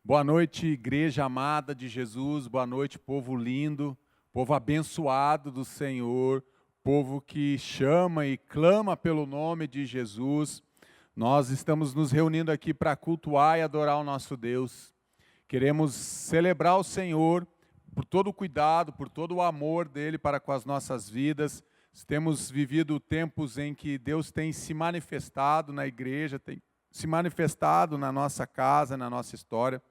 Boa noite, igreja amada de Jesus, boa noite, povo lindo, povo abençoado do Senhor, povo que chama e clama pelo nome de Jesus. Nós estamos nos reunindo aqui para cultuar e adorar o nosso Deus. Queremos celebrar o Senhor por todo o cuidado, por todo o amor dele para com as nossas vidas. Temos vivido tempos em que Deus tem se manifestado na igreja, tem se manifestado na nossa casa, na nossa história.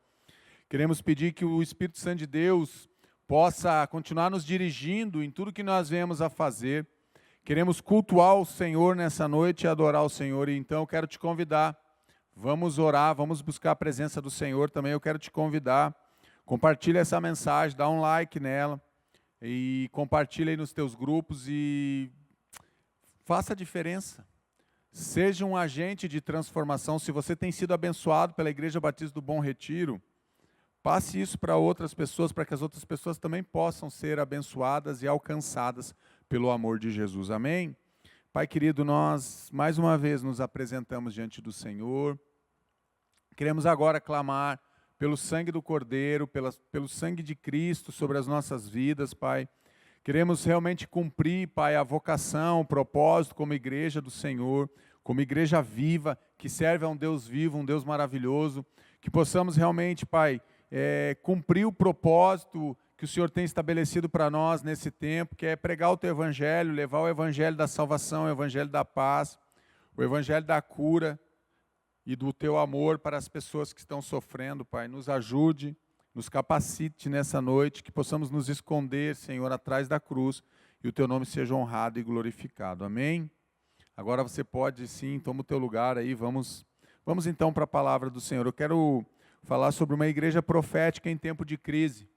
Queremos pedir que o Espírito Santo de Deus possa continuar nos dirigindo em tudo que nós viemos a fazer. Queremos cultuar o Senhor nessa noite e adorar o Senhor. E então eu quero te convidar, vamos orar, vamos buscar a presença do Senhor também. Eu quero te convidar, compartilha essa mensagem, dá um like nela e compartilha aí nos teus grupos e faça a diferença. Seja um agente de transformação. Se você tem sido abençoado pela Igreja Batista do Bom Retiro, passe isso para outras pessoas, para que as outras pessoas também possam ser abençoadas e alcançadas pelo amor de Jesus. Amém? Pai querido, nós mais uma vez nos apresentamos diante do Senhor. Queremos agora clamar pelo sangue do Cordeiro, pelo sangue de Cristo sobre as nossas vidas, Pai. Queremos realmente cumprir, Pai, a vocação, o propósito como igreja do Senhor, como igreja viva, que serve a um Deus vivo, um Deus maravilhoso, que possamos realmente, Pai, cumprir o propósito que o Senhor tem estabelecido para nós nesse tempo, que é pregar o Teu Evangelho, levar o Evangelho da salvação, o Evangelho da paz, o Evangelho da cura e do Teu amor para as pessoas que estão sofrendo, Pai. Nos ajude, nos capacite nessa noite, que possamos nos esconder, Senhor, atrás da cruz e o Teu nome seja honrado e glorificado. Amém? Agora você pode, sim, toma o teu lugar aí, vamos então para a palavra do Senhor. Eu quero falar sobre uma igreja profética em tempo de crise.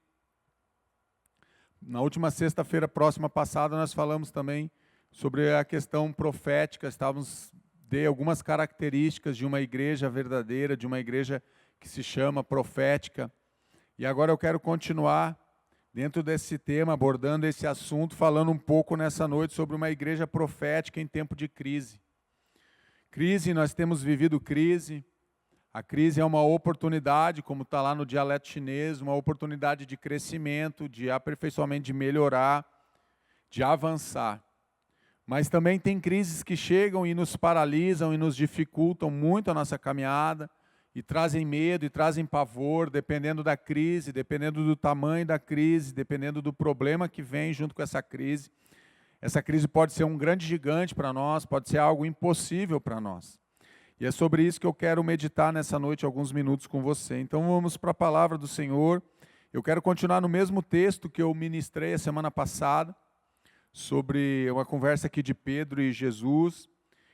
Na última sexta-feira próxima passada, nós falamos também sobre a questão profética, estávamos de algumas características de uma igreja verdadeira, de uma igreja que se chama profética. E agora eu quero continuar dentro desse tema, abordando esse assunto, falando um pouco nessa noite sobre uma igreja profética em tempo de crise. Crise, nós temos vivido crise. A crise é uma oportunidade, como está lá no dialeto chinês, uma oportunidade de crescimento, de aperfeiçoamento, de melhorar, de avançar. Mas também tem crises que chegam e nos paralisam e nos dificultam muito a nossa caminhada, e trazem medo e trazem pavor, dependendo da crise, dependendo do tamanho da crise, dependendo do problema que vem junto com essa crise. Essa crise pode ser um grande gigante para nós, pode ser algo impossível para nós. E é sobre isso que eu quero meditar nessa noite alguns minutos com você. Então vamos para a palavra do Senhor. Eu quero continuar no mesmo texto que eu ministrei a semana passada, sobre uma conversa aqui de Pedro e Jesus.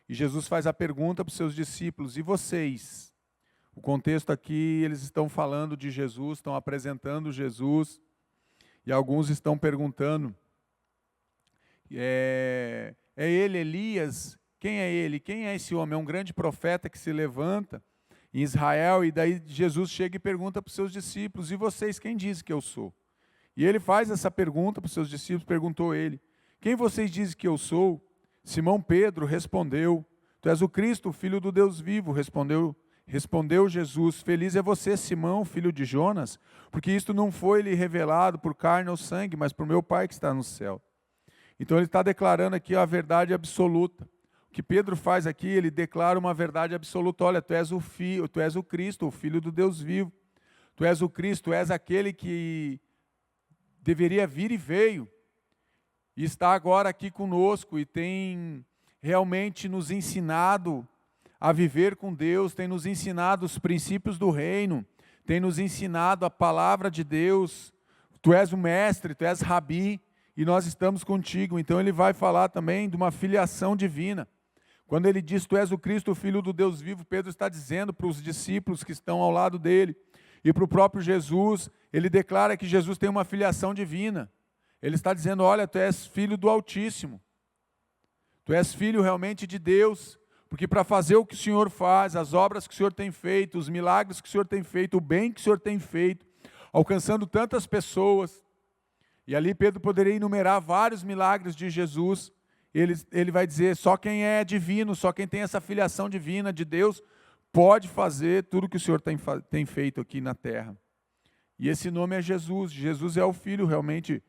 E Jesus faz a pergunta para os seus discípulos: e vocês? O contexto aqui, eles estão falando de Jesus, estão apresentando Jesus, e alguns estão perguntando, é ele Elias? Quem é ele? Quem é esse homem? É um grande profeta que se levanta em Israel, e daí Jesus chega e pergunta para os seus discípulos: e vocês, quem diz que eu sou? E ele faz essa pergunta para os seus discípulos, perguntou ele: quem vocês dizem que eu sou? Simão Pedro respondeu: tu és o Cristo, o Filho do Deus vivo. Respondeu Jesus: feliz é você, Simão, filho de Jonas, porque isto não foi lhe revelado por carne ou sangue, mas por meu Pai que está no céu. Então ele está declarando aqui a verdade absoluta. O que Pedro faz aqui, ele declara uma verdade absoluta. Olha, tu és o Filho, tu és o Cristo, o Filho do Deus vivo. Tu és o Cristo, tu és aquele que deveria vir e veio. E está agora aqui conosco e tem realmente nos ensinado a viver com Deus, tem nos ensinado os princípios do reino, tem nos ensinado a palavra de Deus. Tu és o mestre, tu és rabi, e nós estamos contigo. Então ele vai falar também de uma filiação divina. Quando ele diz: tu és o Cristo, o Filho do Deus vivo, Pedro está dizendo para os discípulos que estão ao lado dele, e para o próprio Jesus, ele declara que Jesus tem uma filiação divina. Ele está dizendo: olha, tu és filho do Altíssimo, tu és filho realmente de Deus, porque para fazer o que o Senhor faz, as obras que o Senhor tem feito, os milagres que o Senhor tem feito, o bem que o Senhor tem feito, alcançando tantas pessoas, e ali Pedro poderia enumerar vários milagres de Jesus. Ele vai dizer: só quem é divino, só quem tem essa filiação divina de Deus, pode fazer tudo que o Senhor tem feito aqui na terra. E esse nome é Jesus. Jesus é o Filho realmente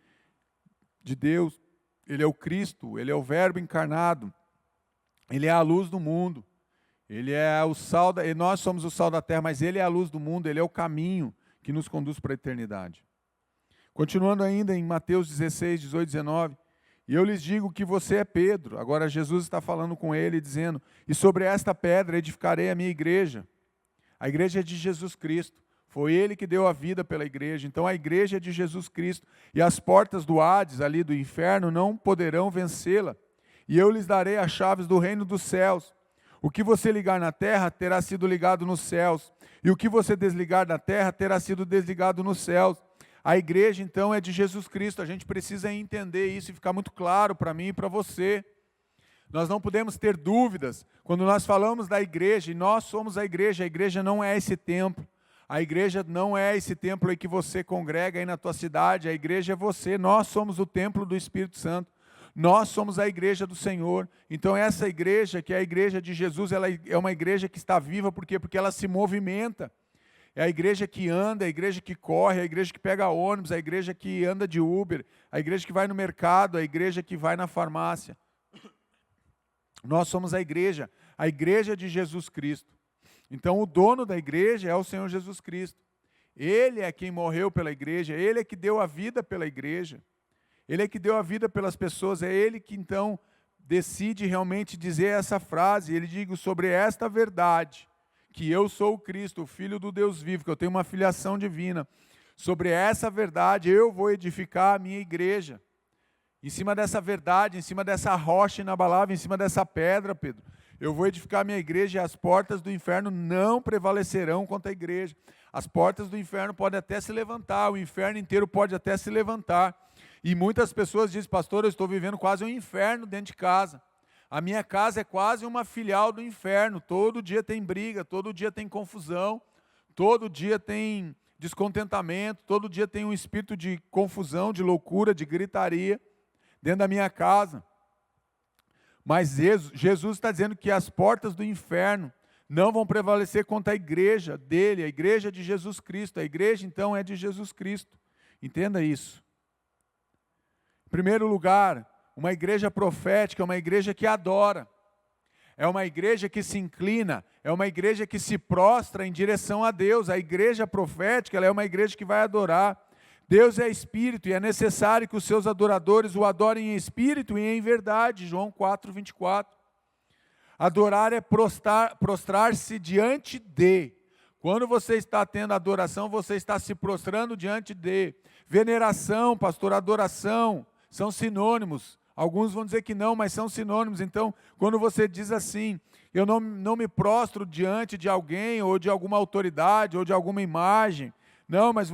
de Deus. Ele é o Cristo, Ele é o Verbo encarnado. Ele é a luz do mundo. Ele é o sal e nós somos o sal da terra, mas Ele é a luz do mundo, Ele é o caminho que nos conduz para a eternidade. Continuando ainda em Mateus 16, 18, 19. E eu lhes digo que você é Pedro. Agora Jesus está falando com ele, dizendo, e sobre esta pedra edificarei a minha igreja. A igreja é de Jesus Cristo. Foi Ele que deu a vida pela igreja. Então a igreja é de Jesus Cristo. E as portas do Hades, ali do inferno, não poderão vencê-la. E eu lhes darei as chaves do reino dos céus. O que você ligar na terra terá sido ligado nos céus. E o que você desligar na terra terá sido desligado nos céus. A igreja, então, é de Jesus Cristo. A gente precisa entender isso e ficar muito claro para mim e para você. Nós não podemos ter dúvidas. Quando nós falamos da igreja, e nós somos a igreja não é esse templo. A igreja não é esse templo aí que você congrega aí na tua cidade. A igreja é você. Nós somos o templo do Espírito Santo. Nós somos a igreja do Senhor. Então essa igreja, que é a igreja de Jesus, ela é uma igreja que está viva. Por quê? Porque ela se movimenta. É a igreja que anda, a igreja que corre, a igreja que pega ônibus, a igreja que anda de Uber, a igreja que vai no mercado, a igreja que vai na farmácia. Nós somos a igreja de Jesus Cristo. Então o dono da igreja é o Senhor Jesus Cristo. Ele é quem morreu pela igreja, Ele é que deu a vida pela igreja. Ele é que deu a vida pelas pessoas, é Ele que então decide realmente dizer essa frase. Ele diz sobre esta verdade, que eu sou o Cristo, o Filho do Deus vivo, que eu tenho uma filiação divina. Sobre essa verdade eu vou edificar a minha igreja. Em cima dessa verdade, em cima dessa rocha inabalável, em cima dessa pedra, Pedro, eu vou edificar a minha igreja e as portas do inferno não prevalecerão contra a igreja. As portas do inferno podem até se levantar, o inferno inteiro pode até se levantar. E muitas pessoas dizem, pastor, eu estou vivendo quase um inferno dentro de casa. A minha casa é quase uma filial do inferno. Todo dia tem briga, todo dia tem confusão, todo dia tem descontentamento, todo dia tem um espírito de confusão, de loucura, de gritaria dentro da minha casa. Mas Jesus está dizendo que as portas do inferno não vão prevalecer contra a igreja dele, a igreja de Jesus Cristo. A igreja, então, é de Jesus Cristo. Entenda isso. Em primeiro lugar, uma igreja profética é uma igreja que adora. É uma igreja que se inclina, é uma igreja que se prostra em direção a Deus. A igreja profética, ela é uma igreja que vai adorar. Deus é espírito e é necessário que os seus adoradores o adorem em espírito e em verdade. João 4, 24. Adorar é prostrar-se diante de. Quando você está tendo adoração, você está se prostrando diante de. Veneração, pastor, adoração, são sinônimos. Alguns vão dizer que não, mas são sinônimos. Então, quando você diz assim, eu não me prostro diante de alguém, ou de alguma autoridade, ou de alguma imagem. Não, mas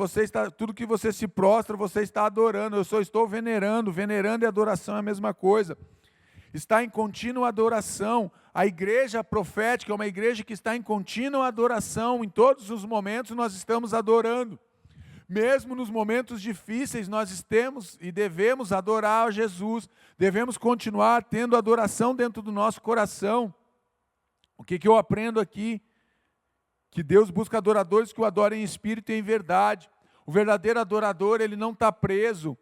tudo que você se prostra, você está adorando. Eu só estou venerando. Venerando e adoração é a mesma coisa. Está em contínua adoração. A igreja profética é uma igreja que está em contínua adoração. Em todos os momentos nós estamos adorando. Mesmo nos momentos difíceis, nós temos e devemos adorar a Jesus. Devemos continuar tendo adoração dentro do nosso coração. O que eu aprendo aqui? Que Deus busca adoradores que o adorem em espírito e em verdade. O verdadeiro adorador, ele não está preso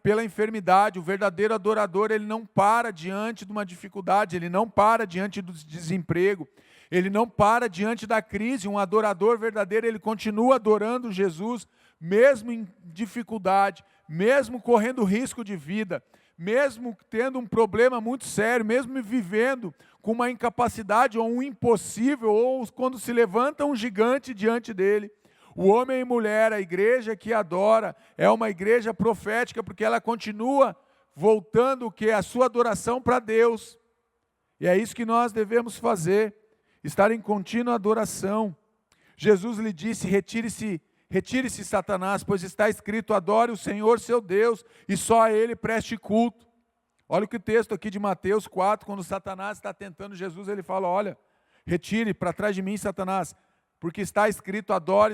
pela enfermidade. O verdadeiro adorador, ele não para diante de uma dificuldade, ele não para diante do desemprego, ele não para diante da crise. Um adorador verdadeiro, ele continua adorando Jesus, mesmo em dificuldade, mesmo correndo risco de vida, mesmo tendo um problema muito sério, mesmo vivendo com uma incapacidade ou um impossível, ou quando se levanta um gigante diante dele. O homem e mulher, a igreja que adora, é uma igreja profética, porque ela continua voltando o quê? A sua adoração para Deus. E é isso que nós devemos fazer, estar em contínua adoração. Jesus lhe disse, retire-se Satanás, pois está escrito, adore o Senhor seu Deus, e só a Ele preste culto. Olha o que o texto aqui de Mateus 4, quando Satanás está tentando Jesus, ele fala, olha, retire para trás de mim, Satanás, porque está escrito, adore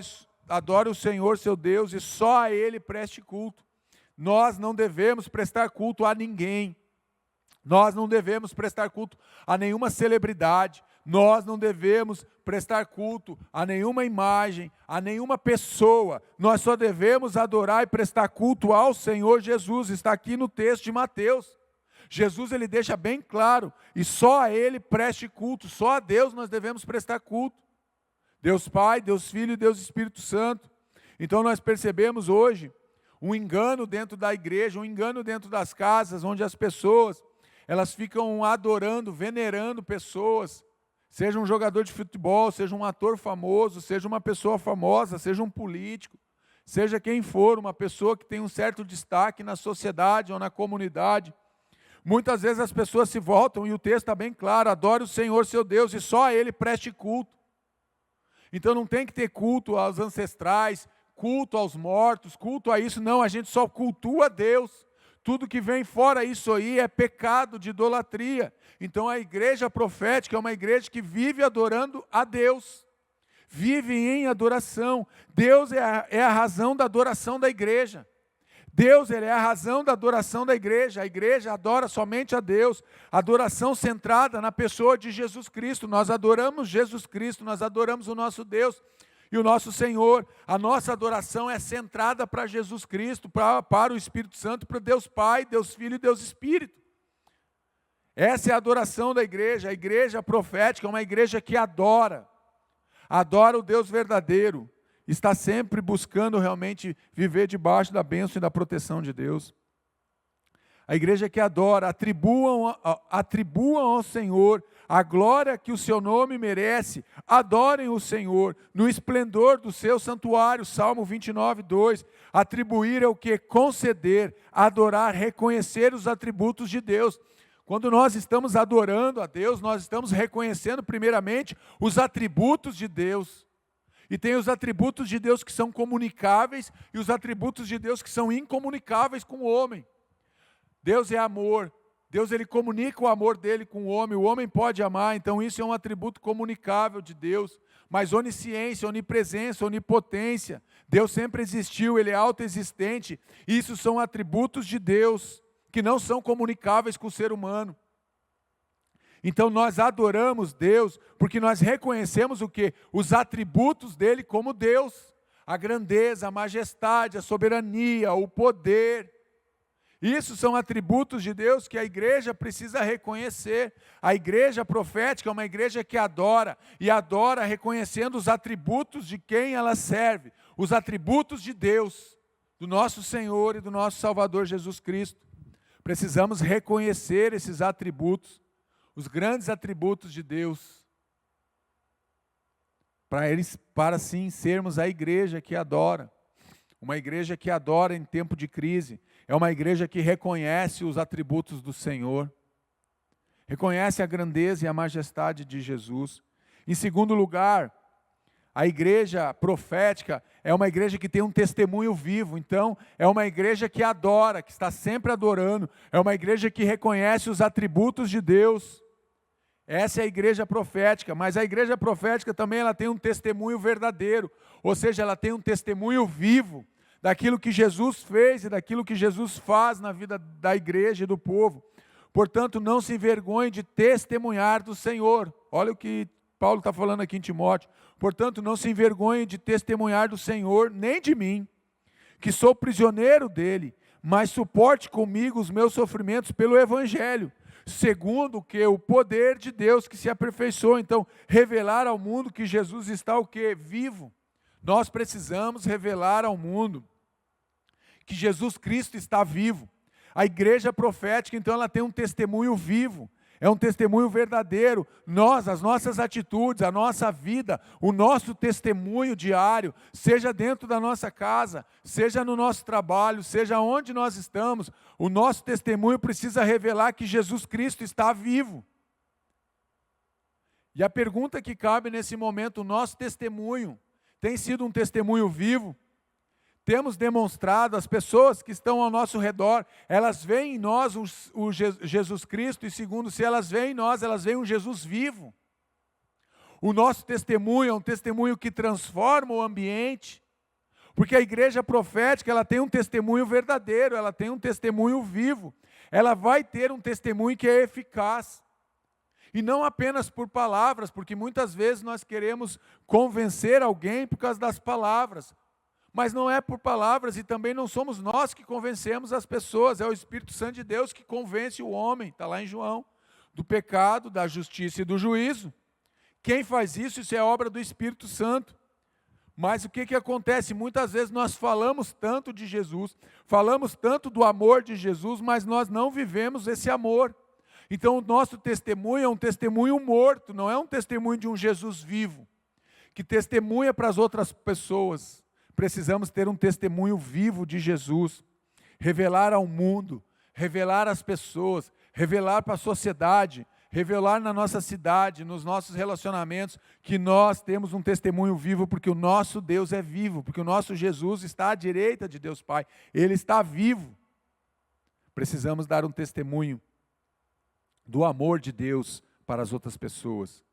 o Senhor seu Deus, e só a Ele preste culto. Nós não devemos prestar culto a ninguém. Nós não devemos prestar culto a nenhuma celebridade. Nós não devemos prestar culto a nenhuma imagem, a nenhuma pessoa. Nós só devemos adorar e prestar culto ao Senhor Jesus. Está aqui no texto de Mateus. Jesus ele deixa bem claro, e só a Ele preste culto, só a Deus nós devemos prestar culto. Deus Pai, Deus Filho e Deus Espírito Santo. Então nós percebemos hoje um engano dentro da igreja, um engano dentro das casas, onde as pessoas, elas ficam adorando, venerando pessoas, seja um jogador de futebol, seja um ator famoso, seja uma pessoa famosa, seja um político, seja quem for, uma pessoa que tem um certo destaque na sociedade ou na comunidade. Muitas vezes as pessoas se voltam, e o texto está bem claro, adore o Senhor seu Deus e só a Ele preste culto. Então não tem que ter culto aos ancestrais, culto aos mortos, culto a isso, não, a gente só cultua a Deus. Tudo que vem fora isso aí é pecado de idolatria. Então a igreja profética é uma igreja que vive adorando a Deus, vive em adoração. Deus é a razão da adoração da igreja. Deus ele é a razão da adoração da igreja. A igreja adora somente a Deus. Adoração centrada na pessoa de Jesus Cristo. Nós adoramos Jesus Cristo, nós adoramos o nosso Deus e o nosso Senhor. A nossa adoração é centrada para Jesus Cristo, para o Espírito Santo, para Deus Pai, Deus Filho e Deus Espírito. Essa é a adoração da igreja. A igreja profética é uma igreja que adora o Deus verdadeiro, está sempre buscando realmente viver debaixo da bênção e da proteção de Deus. A igreja que adora, atribuam ao Senhor a glória que o seu nome merece, adorem o Senhor no esplendor do seu santuário, Salmo 29, 2, atribuir é o que? Conceder, adorar, reconhecer os atributos de Deus. Quando nós estamos adorando a Deus, nós estamos reconhecendo primeiramente os atributos de Deus. E tem os atributos de Deus que são comunicáveis e os atributos de Deus que são incomunicáveis com o homem. Deus é amor. Deus ele comunica o amor dele com o homem pode amar, então isso é um atributo comunicável de Deus. Mas onisciência, onipresença, onipotência, Deus sempre existiu, ele é autoexistente. Isso são atributos de Deus que não são comunicáveis com o ser humano. Então nós adoramos Deus porque nós reconhecemos o quê? Os atributos dele como Deus. A grandeza, a majestade, a soberania, o poder. Isso são atributos de Deus que a igreja precisa reconhecer. A igreja profética é uma igreja que adora, e adora reconhecendo os atributos de quem ela serve, os atributos de Deus, do nosso Senhor e do nosso Salvador Jesus Cristo. Precisamos reconhecer esses atributos, os grandes atributos de Deus, para assim sermos a igreja que adora. Uma igreja que adora em tempo de crise, é uma igreja que reconhece os atributos do Senhor, reconhece a grandeza e a majestade de Jesus. Em segundo lugar, a igreja profética é uma igreja que tem um testemunho vivo, então é uma igreja que adora, que está sempre adorando, é uma igreja que reconhece os atributos de Deus. Essa é a igreja profética, mas a igreja profética também ela tem um testemunho verdadeiro, ou seja, ela tem um testemunho vivo daquilo que Jesus fez e daquilo que Jesus faz na vida da igreja e do povo. Portanto, não se envergonhe de testemunhar do Senhor. Olha o que Paulo está falando aqui em Timóteo. Portanto, não se envergonhe de testemunhar do Senhor, nem de mim, que sou prisioneiro dele, mas suporte comigo os meus sofrimentos pelo Evangelho, segundo que o poder de Deus que se aperfeiçoa. Então, revelar ao mundo que Jesus está o quê? Vivo. Nós precisamos revelar ao mundo que Jesus Cristo está vivo. A igreja profética, então, ela tem um testemunho vivo, é um testemunho verdadeiro. As nossas atitudes, a nossa vida, o nosso testemunho diário, seja dentro da nossa casa, seja no nosso trabalho, seja onde nós estamos, o nosso testemunho precisa revelar que Jesus Cristo está vivo. E a pergunta que cabe nesse momento, o nosso testemunho tem sido um testemunho vivo? Temos demonstrado, as pessoas que estão ao nosso redor, elas veem em nós o Jesus Cristo, e segundo, se elas veem em nós, elas veem um Jesus vivo. O nosso testemunho é um testemunho que transforma o ambiente, porque a igreja profética, ela tem um testemunho verdadeiro, ela tem um testemunho vivo, ela vai ter um testemunho que é eficaz. E não apenas por palavras, porque muitas vezes nós queremos convencer alguém por causa das palavras. Mas não é por palavras e também não somos nós que convencemos as pessoas, é o Espírito Santo de Deus que convence o homem, está lá em João, do pecado, da justiça e do juízo. Quem faz isso, isso é obra do Espírito Santo. Mas o que acontece? Muitas vezes nós falamos tanto de Jesus, falamos tanto do amor de Jesus, mas nós não vivemos esse amor. Então o nosso testemunho é um testemunho morto, não é um testemunho de um Jesus vivo, que testemunha para as outras pessoas. Precisamos ter um testemunho vivo de Jesus, revelar ao mundo, revelar às pessoas, revelar para a sociedade, revelar na nossa cidade, nos nossos relacionamentos, que nós temos um testemunho vivo, porque o nosso Deus é vivo, porque o nosso Jesus está à direita de Deus Pai, Ele está vivo. Precisamos dar um testemunho do amor de Deus para as outras pessoas.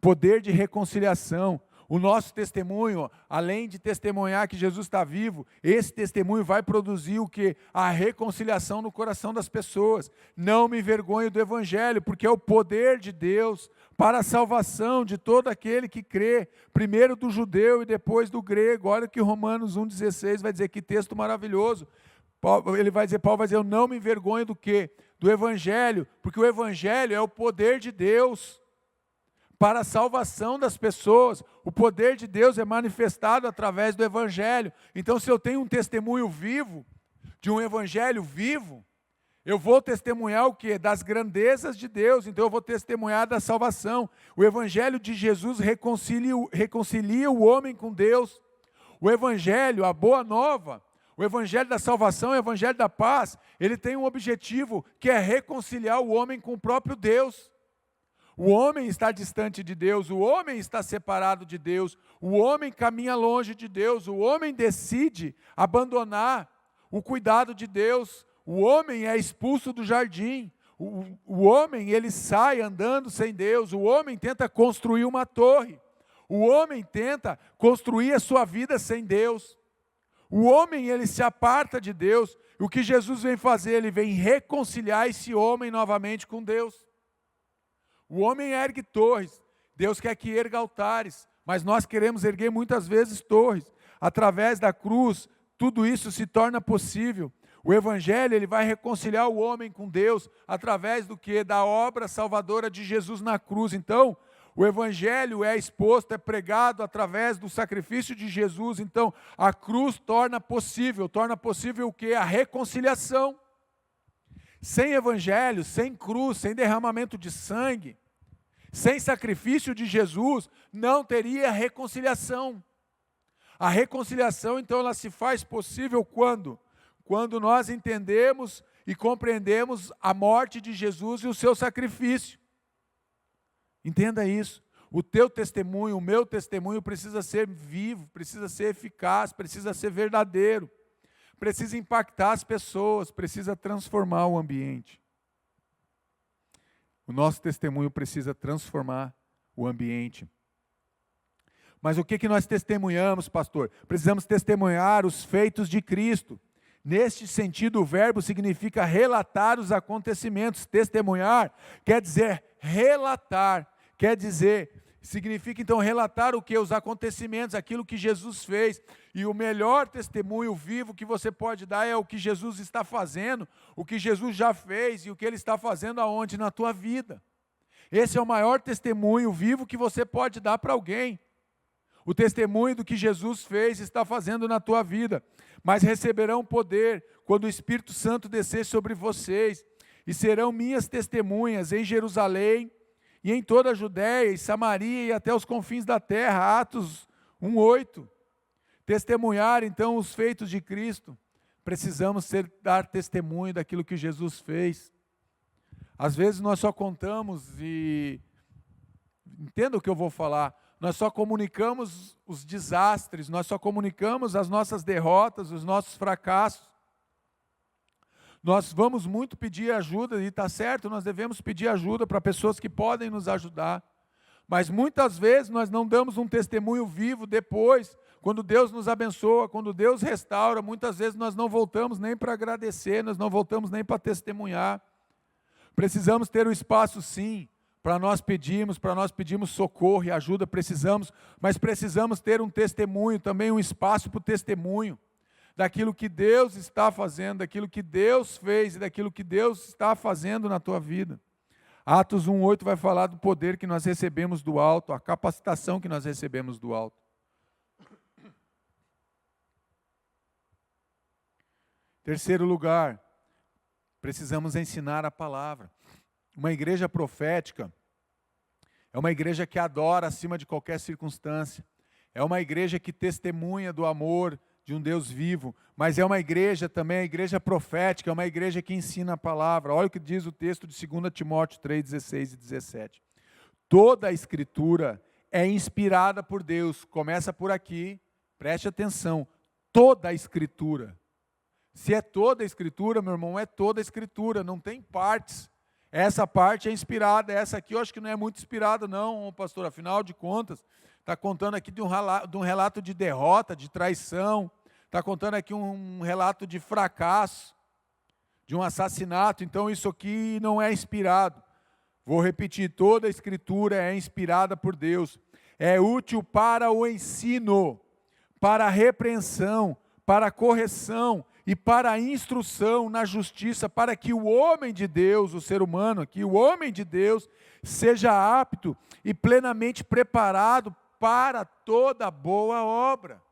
Poder de reconciliação. O nosso testemunho, além de testemunhar que Jesus está vivo, esse testemunho vai produzir o quê? A reconciliação no coração das pessoas. Não me envergonho do Evangelho, porque é o poder de Deus para a salvação de todo aquele que crê, primeiro do judeu e depois do grego. Olha que Romanos 1,16 vai dizer, que texto maravilhoso. Paulo vai dizer, eu não me envergonho do quê? Do Evangelho, porque o Evangelho é o poder de Deus para a salvação das pessoas. O poder de Deus é manifestado através do Evangelho. Então, se eu tenho um testemunho vivo, de um Evangelho vivo, eu vou testemunhar o quê? Das grandezas de Deus, então eu vou testemunhar da salvação. O Evangelho de Jesus reconcilia o homem com Deus. O Evangelho, a boa nova, o Evangelho da salvação, o Evangelho da paz, ele tem um objetivo que é reconciliar o homem com o próprio Deus. O homem está distante de Deus, o homem está separado de Deus, o homem caminha longe de Deus, o homem decide abandonar o cuidado de Deus, o homem é expulso do jardim, o homem ele sai andando sem Deus, o homem tenta construir uma torre, o homem tenta construir a sua vida sem Deus. O homem, ele se aparta de Deus. O que Jesus vem fazer? Ele vem reconciliar esse homem novamente com Deus. O homem ergue torres. Deus quer que erga altares. Mas nós queremos erguer muitas vezes torres. Através da cruz, tudo isso se torna possível. O Evangelho, ele vai reconciliar o homem com Deus. Através do quê? Da obra salvadora de Jesus na cruz. Então, o Evangelho é exposto, é pregado através do sacrifício de Jesus. Então, a cruz torna possível o quê? A reconciliação. Sem Evangelho, sem cruz, sem derramamento de sangue, sem sacrifício de Jesus, não teria reconciliação. A reconciliação, então, ela se faz possível quando? Quando nós entendemos e compreendemos a morte de Jesus e o seu sacrifício. Entenda isso. O teu testemunho, o meu testemunho precisa ser vivo, precisa ser eficaz, precisa ser verdadeiro, precisa impactar as pessoas, precisa transformar o ambiente. O nosso testemunho precisa transformar o ambiente. Mas o que nós testemunhamos, pastor? Precisamos testemunhar os feitos de Cristo. Neste sentido, o verbo significa relatar os acontecimentos. Testemunhar quer dizer relatar. Significa então relatar o que? Os acontecimentos, aquilo que Jesus fez. E o melhor testemunho vivo que você pode dar é o que Jesus está fazendo, o que Jesus já fez e o que Ele está fazendo aonde? Na tua vida. Esse é o maior testemunho vivo que você pode dar para alguém. O testemunho do que Jesus fez e está fazendo na tua vida. Mas receberão poder quando o Espírito Santo descer sobre vocês e serão minhas testemunhas em Jerusalém, e em toda a Judéia e Samaria e até os confins da terra. Atos 1:8. Testemunhar então os feitos de Cristo. Precisamos dar testemunho daquilo que Jesus fez. Às vezes nós só contamos e... Entenda o que eu vou falar. Nós só comunicamos os desastres, nós só comunicamos as nossas derrotas, os nossos fracassos. Nós vamos muito pedir ajuda, e está certo, nós devemos pedir ajuda para pessoas que podem nos ajudar. Mas muitas vezes nós não damos um testemunho vivo depois, quando Deus nos abençoa, quando Deus restaura, muitas vezes nós não voltamos nem para agradecer, nós não voltamos nem para testemunhar. Precisamos ter o espaço sim, para nós pedirmos socorro e ajuda, mas precisamos ter um testemunho, também um espaço para o testemunho, daquilo que Deus está fazendo, daquilo que Deus fez e daquilo que Deus está fazendo na tua vida. Atos 1:8 vai falar do poder que nós recebemos do alto, a capacitação que nós recebemos do alto. Terceiro lugar, precisamos ensinar a palavra. Uma igreja profética é uma igreja que adora acima de qualquer circunstância. É uma igreja que testemunha do amor de um Deus vivo, mas é uma igreja também, a igreja profética, é uma igreja que ensina a palavra. Olha o que diz o texto de 2 Timóteo 3:16 e 17. Toda a escritura é inspirada por Deus. Começa por aqui, preste atenção. Toda a escritura. Se é toda a escritura, meu irmão, é toda a escritura, não tem partes. Essa parte é inspirada, essa aqui eu acho que não é muito inspirada não, pastor, afinal de contas, está contando aqui de um relato de derrota, de traição, está contando aqui um relato de fracasso, de um assassinato, então isso aqui não é inspirado. Vou repetir, toda a escritura é inspirada por Deus, é útil para o ensino, para a repreensão, para a correção, e para a instrução na justiça, para que o homem de Deus, o ser humano aqui, o homem de Deus, seja apto e plenamente preparado para toda boa obra.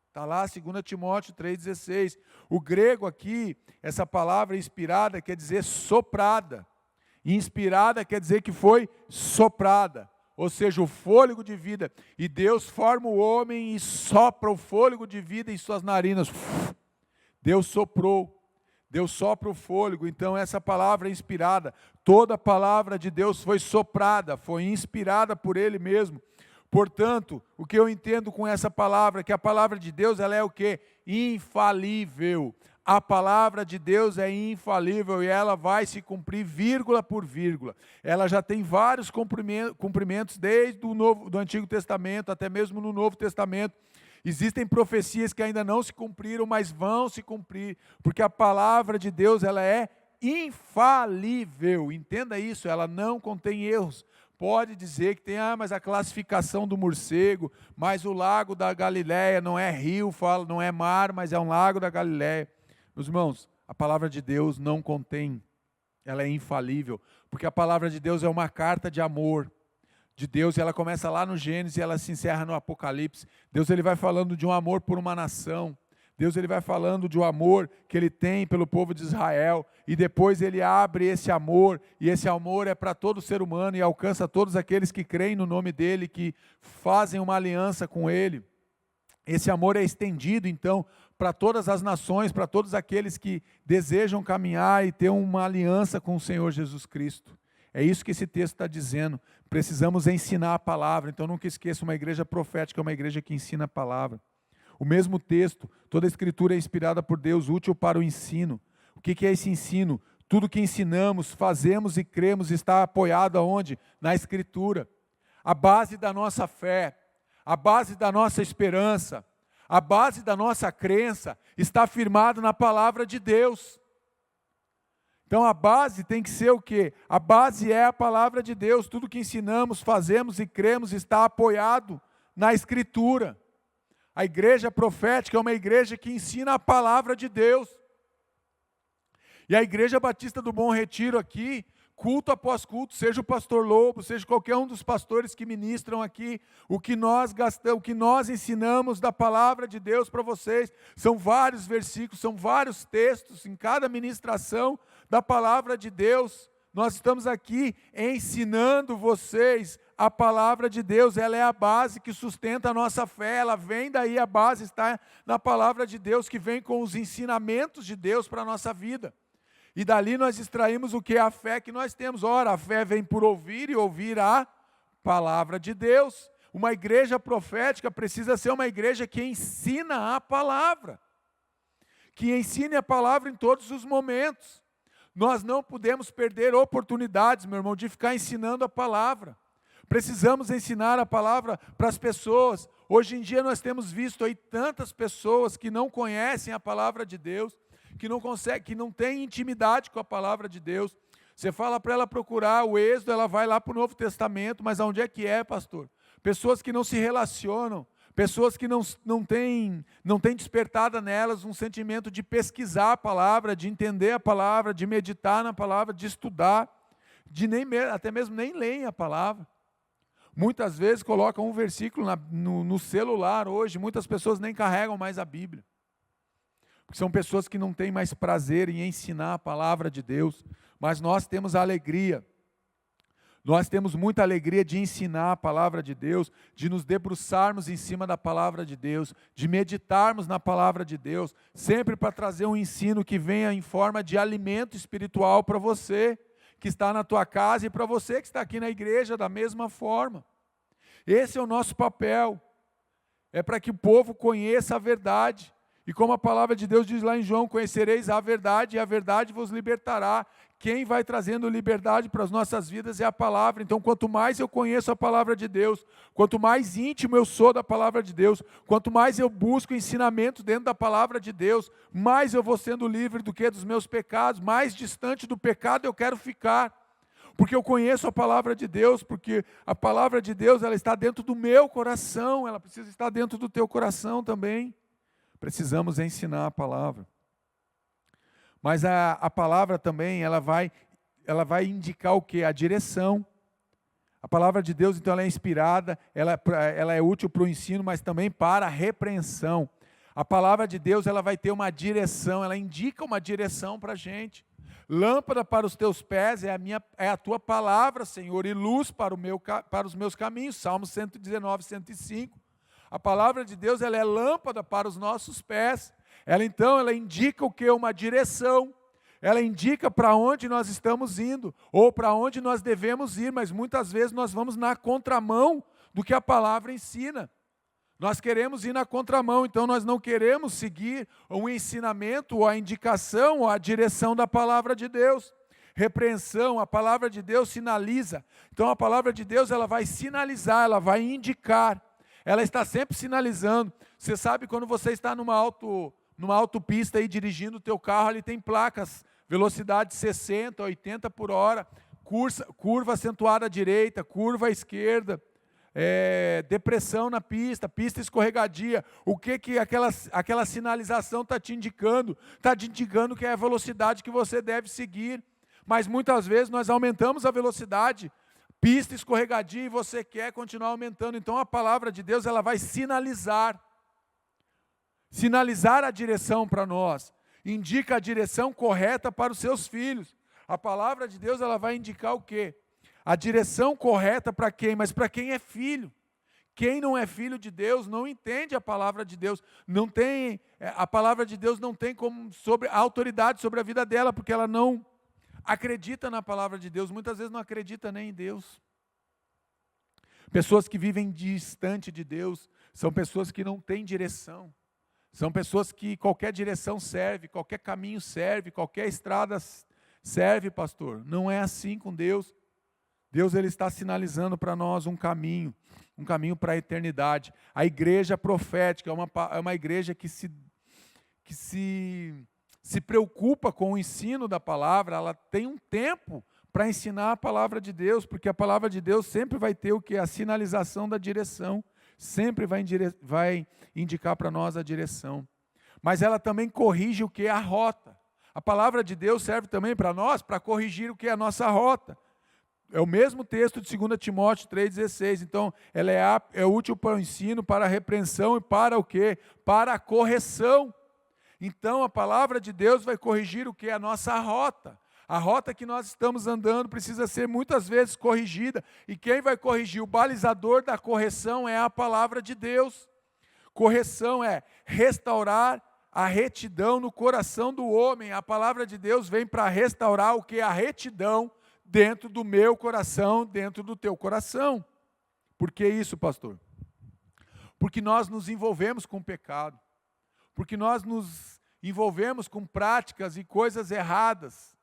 Está lá 2 Timóteo 3,16. O grego aqui, essa palavra inspirada quer dizer soprada. Inspirada quer dizer que foi soprada, ou seja, o fôlego de vida. E Deus forma o homem e sopra o fôlego de vida em suas narinas. Deus soprou, Deus sopra o fôlego, então essa palavra é inspirada, toda a palavra de Deus foi soprada, foi inspirada por Ele mesmo. Portanto, o que eu entendo com essa palavra, que a palavra de Deus ela é o quê? Infalível. A palavra de Deus é infalível e ela vai se cumprir vírgula por vírgula. Ela já tem vários cumprimentos desde do Antigo Testamento, até mesmo no Novo Testamento. Existem profecias que ainda não se cumpriram, mas vão se cumprir, porque a palavra de Deus ela é infalível. Entenda isso, ela não contém erros. Pode dizer que tem, mas a classificação do morcego, mas o lago da Galileia não é rio, não é mar, mas é um lago da Galileia. Meus irmãos, a palavra de Deus não contém, ela é infalível, porque a palavra de Deus é uma carta de amor de Deus, e ela começa lá no Gênesis e ela se encerra no Apocalipse. Deus ele vai falando de um amor por uma nação. Deus ele vai falando de um amor que ele tem pelo povo de Israel, e depois ele abre esse amor, e esse amor é para todo ser humano e alcança todos aqueles que creem no nome dele, que fazem uma aliança com ele. Esse amor é estendido então para todas as nações, para todos aqueles que desejam caminhar e ter uma aliança com o Senhor Jesus Cristo. É isso que esse texto está dizendo. Precisamos ensinar a palavra. Então nunca esqueça, uma igreja profética é uma igreja que ensina a palavra. O mesmo texto, toda a escritura é inspirada por Deus, útil para o ensino. O que é esse ensino? Tudo que ensinamos, fazemos e cremos está apoiado aonde? Na escritura. A base da nossa fé, a base da nossa esperança, a base da nossa crença está firmada na palavra de Deus. Então a base tem que ser o quê? A base é a palavra de Deus. Tudo que ensinamos, fazemos e cremos está apoiado na escritura. A igreja profética é uma igreja que ensina a palavra de Deus. E a Igreja Batista do Bom Retiro aqui, culto após culto, seja o pastor Lobo, seja qualquer um dos pastores que ministram aqui, o que nós gastamos, o que nós ensinamos da palavra de Deus para vocês, são vários versículos, são vários textos em cada ministração da palavra de Deus. Nós estamos aqui ensinando vocês a palavra de Deus, ela é a base que sustenta a nossa fé, ela vem daí, a base está na palavra de Deus, que vem com os ensinamentos de Deus para a nossa vida. E dali nós extraímos o que é a fé que nós temos. Ora, a fé vem por ouvir e ouvir a palavra de Deus. Uma igreja profética precisa ser uma igreja que ensina a palavra, que ensine a palavra em todos os momentos. Nós não podemos perder oportunidades, meu irmão, de ficar ensinando a palavra. Precisamos ensinar a palavra para as pessoas. Hoje em dia nós temos visto aí tantas pessoas que não conhecem a palavra de Deus, que não têm intimidade com a palavra de Deus. Você fala para ela procurar o Êxodo, ela vai lá para o Novo Testamento, mas aonde é que é, pastor? Pessoas que não se relacionam, pessoas que não têm despertada nelas um sentimento de pesquisar a palavra, de entender a palavra, de meditar na palavra, de estudar, até mesmo nem leem a palavra. Muitas vezes colocam um versículo no celular hoje, muitas pessoas nem carregam mais a Bíblia. Porque são pessoas que não têm mais prazer em ensinar a palavra de Deus, mas nós temos a alegria. Nós temos muita alegria de ensinar a palavra de Deus, de nos debruçarmos em cima da palavra de Deus, de meditarmos na palavra de Deus, sempre para trazer um ensino que venha em forma de alimento espiritual para você, que está na tua casa, e para você que está aqui na igreja da mesma forma. Esse é o nosso papel, é para que o povo conheça a verdade. E como a palavra de Deus diz lá em João, conhecereis a verdade e a verdade vos libertará. Quem vai trazendo liberdade para as nossas vidas é a palavra. Então, quanto mais eu conheço a palavra de Deus, quanto mais íntimo eu sou da palavra de Deus, quanto mais eu busco ensinamento dentro da palavra de Deus, mais eu vou sendo livre do que dos meus pecados, mais distante do pecado eu quero ficar. Porque eu conheço a palavra de Deus, porque a palavra de Deus ela está dentro do meu coração, ela precisa estar dentro do teu coração também. Precisamos ensinar a palavra. Mas a palavra também, ela vai indicar o quê? A direção. A palavra de Deus, então, ela é inspirada, ela é útil para o ensino, mas também para a repreensão. A palavra de Deus, ela vai ter uma direção, ela indica uma direção para a gente. Lâmpada para os teus pés é a tua palavra, Senhor, e luz para os meus caminhos. Salmos 119, 105. A palavra de Deus, ela é lâmpada para os nossos pés. Ela indica o que? Uma direção. Ela indica para onde nós estamos indo, ou para onde nós devemos ir, mas muitas vezes nós vamos na contramão do que a palavra ensina. Nós queremos ir na contramão, então nós não queremos seguir o ensinamento, ou a indicação, ou a direção da palavra de Deus. Repreensão, a palavra de Deus sinaliza. Então a palavra de Deus, ela vai sinalizar, ela vai indicar. Ela está sempre sinalizando. Você sabe quando você está numa autopista aí dirigindo o teu carro, ali tem placas, velocidade 60, 80 por hora, curva acentuada à direita, curva à esquerda, depressão na pista escorregadia. O que aquela sinalização está te indicando? Está te indicando que é a velocidade que você deve seguir. Mas muitas vezes nós aumentamos a velocidade, pista escorregadia, e você quer continuar aumentando. Então a palavra de Deus, ela vai sinalizar a direção para nós, indica a direção correta para os seus filhos. A palavra de Deus, ela vai indicar o quê? A direção correta para quem? Mas para quem é filho. Quem não é filho de Deus não entende a palavra de Deus, a palavra de Deus não tem a autoridade sobre a vida dela, porque ela não acredita na palavra de Deus, muitas vezes não acredita nem em Deus. Pessoas que vivem distante de Deus, são pessoas que não têm direção, são pessoas que qualquer direção serve, qualquer caminho serve, qualquer estrada serve, pastor. Não é assim com Deus. Deus, ele está sinalizando para nós um caminho para a eternidade. A igreja profética é uma igreja que se preocupa com o ensino da palavra. Ela tem um tempo para ensinar a palavra de Deus, porque a palavra de Deus sempre vai ter o que? A sinalização da direção, sempre vai indicar para nós a direção. Mas ela também corrige o que? A rota. A palavra de Deus serve também para nós, para corrigir o que? A nossa rota. É o mesmo texto de 2 Timóteo 3,16. Então, ela é útil para o ensino, para a repreensão e para o quê? Para a correção. Então, a palavra de Deus vai corrigir o quê? A nossa rota. A rota que nós estamos andando precisa ser muitas vezes corrigida. E quem vai corrigir? O balizador da correção é a palavra de Deus. Correção é restaurar a retidão no coração do homem. A palavra de Deus vem para restaurar o que? A retidão dentro do meu coração, dentro do teu coração. Por que isso, pastor? Porque nós nos envolvemos com o pecado. Porque nós nos envolvemos com práticas e coisas erradas,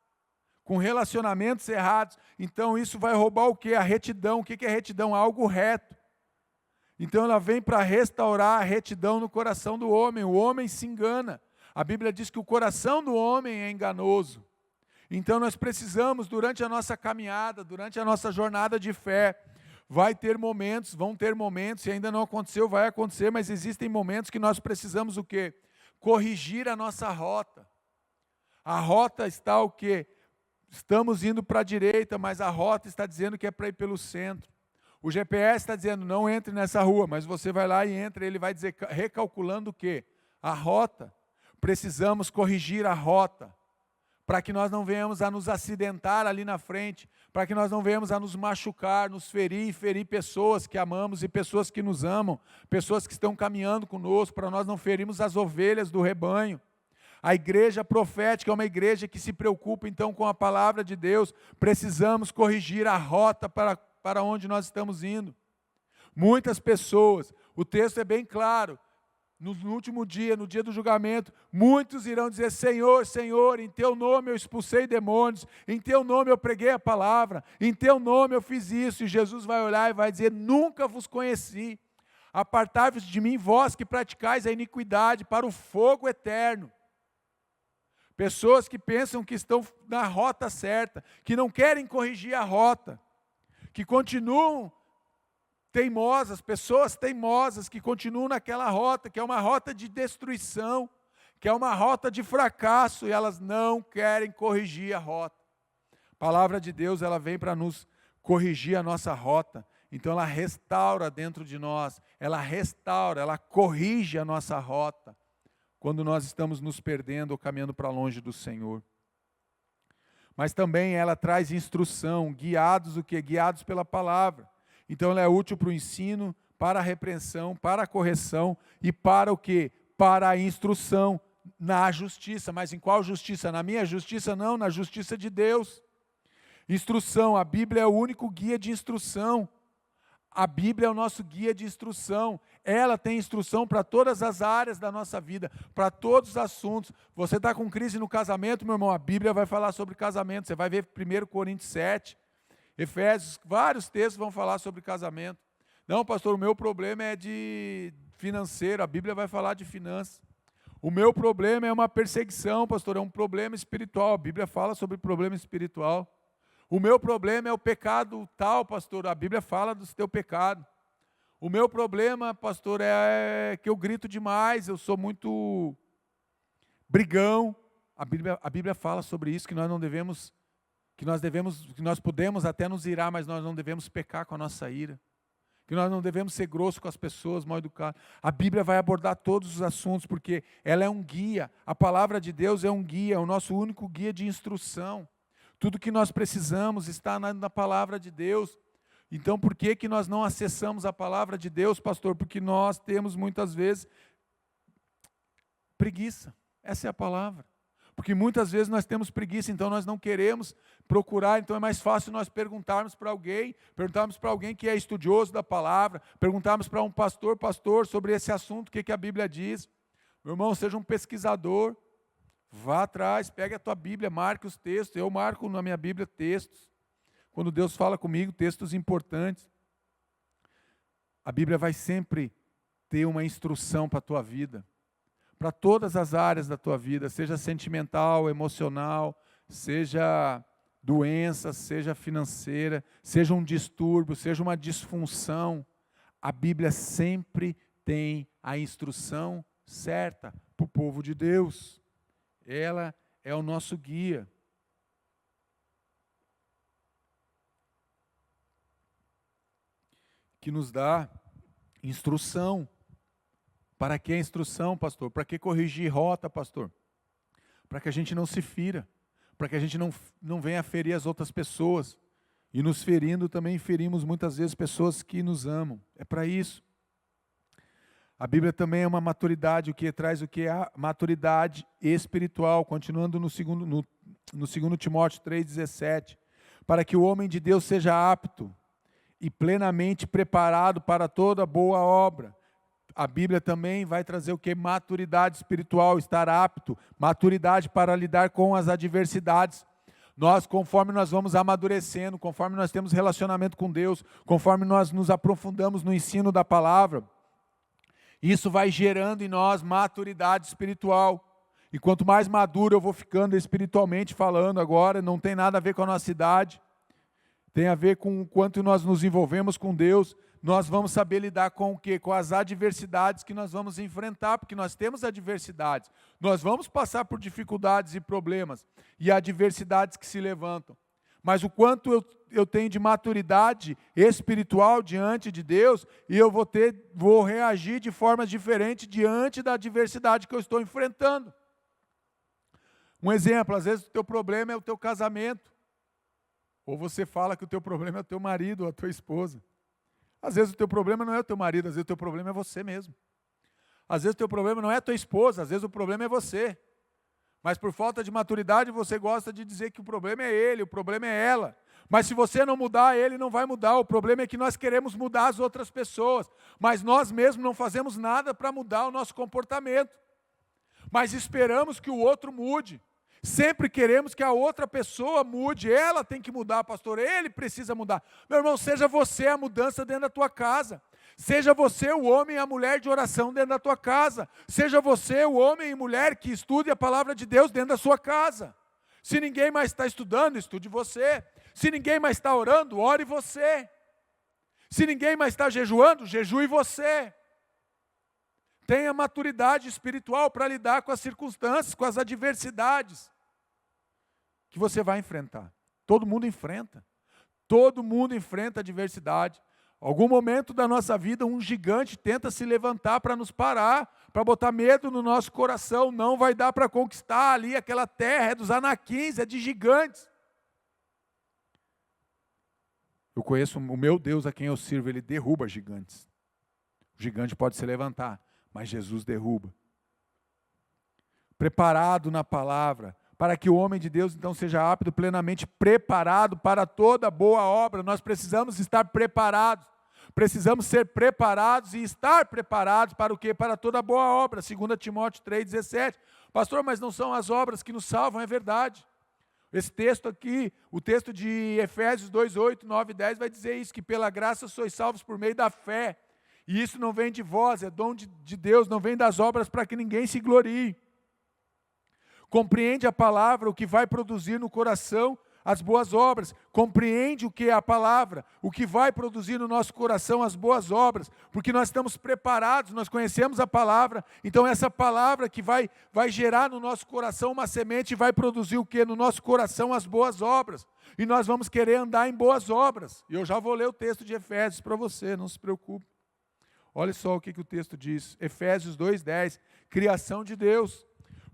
com relacionamentos errados. Então isso vai roubar o quê? A retidão. O que é retidão? Algo reto. Então ela vem para restaurar a retidão no coração do homem. O homem se engana. A Bíblia diz que o coração do homem é enganoso. Então nós precisamos, durante a nossa caminhada, durante a nossa jornada de fé, vão ter momentos, se ainda não aconteceu, vai acontecer, mas existem momentos que nós precisamos o quê? Corrigir a nossa rota. A rota está o quê? Estamos indo para a direita, mas a rota está dizendo que é para ir pelo centro. O GPS está dizendo, não entre nessa rua, mas você vai lá e entra, ele vai dizer, recalculando o quê? A rota. Precisamos corrigir a rota, para que nós não venhamos a nos acidentar ali na frente, para que nós não venhamos a nos machucar, nos ferir e ferir pessoas que amamos e pessoas que nos amam, pessoas que estão caminhando conosco, para nós não ferirmos as ovelhas do rebanho. A igreja profética é uma igreja que se preocupa então com a palavra de Deus. Precisamos corrigir a rota para onde nós estamos indo. Muitas pessoas, o texto é bem claro, no último dia, no dia do julgamento, muitos irão dizer, Senhor, Senhor, em Teu nome eu expulsei demônios, em Teu nome eu preguei a palavra, em Teu nome eu fiz isso, e Jesus vai olhar e vai dizer, nunca vos conheci, apartai-vos de mim, vós que praticais a iniquidade, para o fogo eterno. Pessoas que pensam que estão na rota certa, que não querem corrigir a rota, que continuam teimosas, pessoas teimosas que continuam naquela rota, que é uma rota de destruição, que é uma rota de fracasso, e elas não querem corrigir a rota. A palavra de Deus, ela vem para nos corrigir a nossa rota, então ela restaura dentro de nós, ela restaura, ela corrige a nossa rota, quando nós estamos nos perdendo ou caminhando para longe do Senhor. Mas também ela traz instrução, guiados o quê? Guiados pela palavra. Então ela é útil para o ensino, para a repreensão, para a correção e para o quê? Para a instrução na justiça. Mas em qual justiça? Na minha justiça? Não, na justiça de Deus. Instrução, a Bíblia é o único guia de instrução. A Bíblia é o nosso guia de instrução. Ela tem instrução para todas as áreas da nossa vida, para todos os assuntos. Você está com crise no casamento, meu irmão, a Bíblia vai falar sobre casamento. Você vai ver 1 Coríntios 7, Efésios, vários textos vão falar sobre casamento. Não, pastor, o meu problema é de financeiro, a Bíblia vai falar de finanças. O meu problema é uma perseguição, pastor, é um problema espiritual, a Bíblia fala sobre problema espiritual. O meu problema é o pecado tal, pastor, a Bíblia fala do teu pecado. O meu problema, pastor, é que eu grito demais, eu sou muito brigão. A Bíblia fala sobre isso, que nós não devemos, que nós podemos até nos irar, mas nós não devemos pecar com a nossa ira. Que nós não devemos ser grossos com as pessoas, mal educados. A Bíblia vai abordar todos os assuntos, porque ela é um guia. A palavra de Deus é um guia, é o nosso único guia de instrução. Tudo que nós precisamos está na palavra de Deus. Então, por que nós não acessamos a palavra de Deus, pastor? Porque nós temos muitas vezes preguiça. Essa é a palavra. Porque muitas vezes nós temos preguiça, então nós não queremos procurar, então é mais fácil nós perguntarmos para alguém que é estudioso da palavra, perguntarmos para um pastor, sobre esse assunto, o que a Bíblia diz. Meu irmão, seja um pesquisador, vá atrás, pegue a tua Bíblia, marque os textos. Eu marco na minha Bíblia textos. Quando Deus fala comigo, textos importantes. A Bíblia vai sempre ter uma instrução para a tua vida. Para todas as áreas da tua vida, seja sentimental, emocional, seja doença, seja financeira, seja um distúrbio, seja uma disfunção. A Bíblia sempre tem a instrução certa para o povo de Deus. Ela é o nosso guia. Que nos dá instrução. Para que a instrução, pastor? Para que corrigir rota, pastor? Para que a gente não se fira. Para que a gente não venha ferir as outras pessoas. E nos ferindo também ferimos muitas vezes pessoas que nos amam. É para isso. A Bíblia também é uma maturidade, o que traz o que é a maturidade espiritual, continuando no 2 Timóteo 3,17, para que o homem de Deus seja apto e plenamente preparado para toda boa obra. A Bíblia também vai trazer o que? Maturidade espiritual, estar apto, maturidade para lidar com as adversidades. Nós, conforme nós vamos amadurecendo, conforme nós temos relacionamento com Deus, conforme nós nos aprofundamos no ensino da palavra, isso vai gerando em nós maturidade espiritual. E quanto mais maduro eu vou ficando espiritualmente falando agora, não tem nada a ver com a nossa idade, tem a ver com o quanto nós nos envolvemos com Deus, nós vamos saber lidar com o quê? Com as adversidades que nós vamos enfrentar, porque nós temos adversidades. Nós vamos passar por dificuldades e problemas, e adversidades que se levantam. Mas o quanto eu tenho de maturidade espiritual diante de Deus, e eu vou reagir de forma diferente diante da adversidade que eu estou enfrentando. Um exemplo, às vezes o teu problema é o teu casamento, ou você fala que o teu problema é o teu marido ou a tua esposa. Às vezes o teu problema não é o teu marido, às vezes o teu problema é você mesmo. Às vezes o teu problema não é a tua esposa, às vezes o problema é você. Mas por falta de maturidade você gosta de dizer que o problema é ele, o problema é ela. Mas se você não mudar, ele não vai mudar. O problema é que nós queremos mudar as outras pessoas, mas nós mesmos não fazemos nada para mudar o nosso comportamento. Mas esperamos que o outro mude. Sempre queremos que a outra pessoa mude, ela tem que mudar, pastor, ele precisa mudar. Meu irmão, seja você a mudança dentro da tua casa. Seja você o homem e a mulher de oração dentro da tua casa. Seja você o homem e mulher que estude a palavra de Deus dentro da sua casa. Se ninguém mais está estudando, estude você. Se ninguém mais está orando, ore você. Se ninguém mais está jejuando, jejue você. Tenha maturidade espiritual para lidar com as circunstâncias, com as adversidades que você vai enfrentar. Todo mundo enfrenta. Todo mundo enfrenta adversidade. Algum momento da nossa vida, um gigante tenta se levantar para nos parar, para botar medo no nosso coração. Não vai dar para conquistar ali aquela terra, é dos anaquins, é de gigantes. Eu conheço o meu Deus a quem eu sirvo, ele derruba gigantes. O gigante pode se levantar, mas Jesus derruba. Preparado na palavra, para que o homem de Deus então seja apto, plenamente preparado para toda boa obra. Nós precisamos estar preparados. Precisamos ser preparados e estar preparados para o quê? Para toda boa obra. 2 Timóteo 3,17. Pastor, mas não são as obras que nos salvam, é verdade. Esse texto aqui, o texto de Efésios 2:8, 9 e 10 vai dizer isso, que pela graça sois salvos por meio da fé. E isso não vem de vós, é dom de Deus, não vem das obras para que ninguém se glorie. Compreende a palavra, o que vai produzir no coração as boas obras. Compreende o que é a palavra, o que vai produzir no nosso coração as boas obras. Porque nós estamos preparados, nós conhecemos a palavra. Então essa palavra que vai gerar no nosso coração uma semente vai produzir o que? No nosso coração as boas obras. E nós vamos querer andar em boas obras. E eu já vou ler o texto de Efésios para você, não se preocupe. Olha só o que o texto diz. Efésios 2:10. Criação de Deus.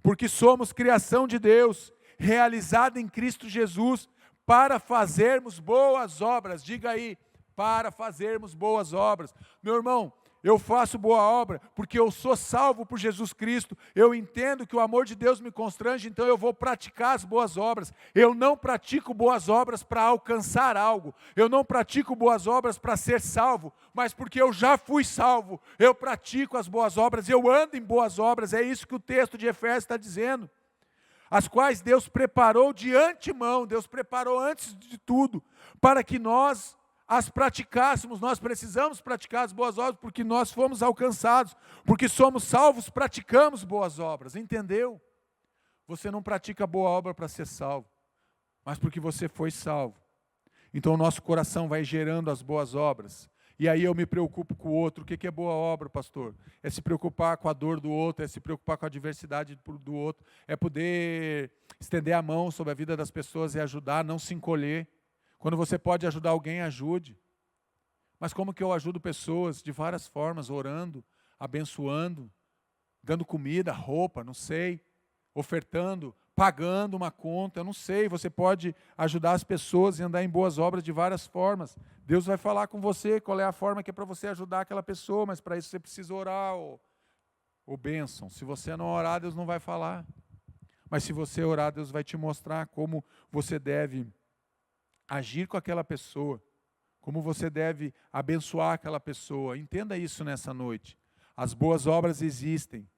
Porque somos criação de Deus, realizada em Cristo Jesus, para fazermos boas obras. Diga aí, para fazermos boas obras. Meu irmão, eu faço boa obra porque eu sou salvo por Jesus Cristo. Eu entendo que o amor de Deus me constrange, então eu vou praticar as boas obras. Eu não pratico boas obras para alcançar algo. Eu não pratico boas obras para ser salvo, mas porque eu já fui salvo. Eu pratico as boas obras, eu ando em boas obras. É isso que o texto de Efésios está dizendo. As quais Deus preparou de antemão, Deus preparou antes de tudo, para que nós as praticássemos. Nós precisamos praticar as boas obras porque nós fomos alcançados, porque somos salvos, praticamos boas obras, entendeu? Você não pratica boa obra para ser salvo, mas porque você foi salvo. Então o nosso coração vai gerando as boas obras, e aí eu me preocupo com o outro. O que é boa obra, pastor? É se preocupar com a dor do outro, é se preocupar com a adversidade do outro, é poder estender a mão sobre a vida das pessoas e ajudar, não se encolher. Quando você pode ajudar alguém, ajude. Mas como que eu ajudo pessoas? De várias formas, orando, abençoando, dando comida, roupa, não sei, ofertando, pagando uma conta, eu não sei. Você pode ajudar as pessoas e andar em boas obras de várias formas. Deus vai falar com você qual é a forma que é para você ajudar aquela pessoa, mas para isso você precisa orar ou bênção. Se você não orar, Deus não vai falar. Mas se você orar, Deus vai te mostrar como você deve agir com aquela pessoa, como você deve abençoar aquela pessoa. Entenda isso nessa noite. As boas obras existem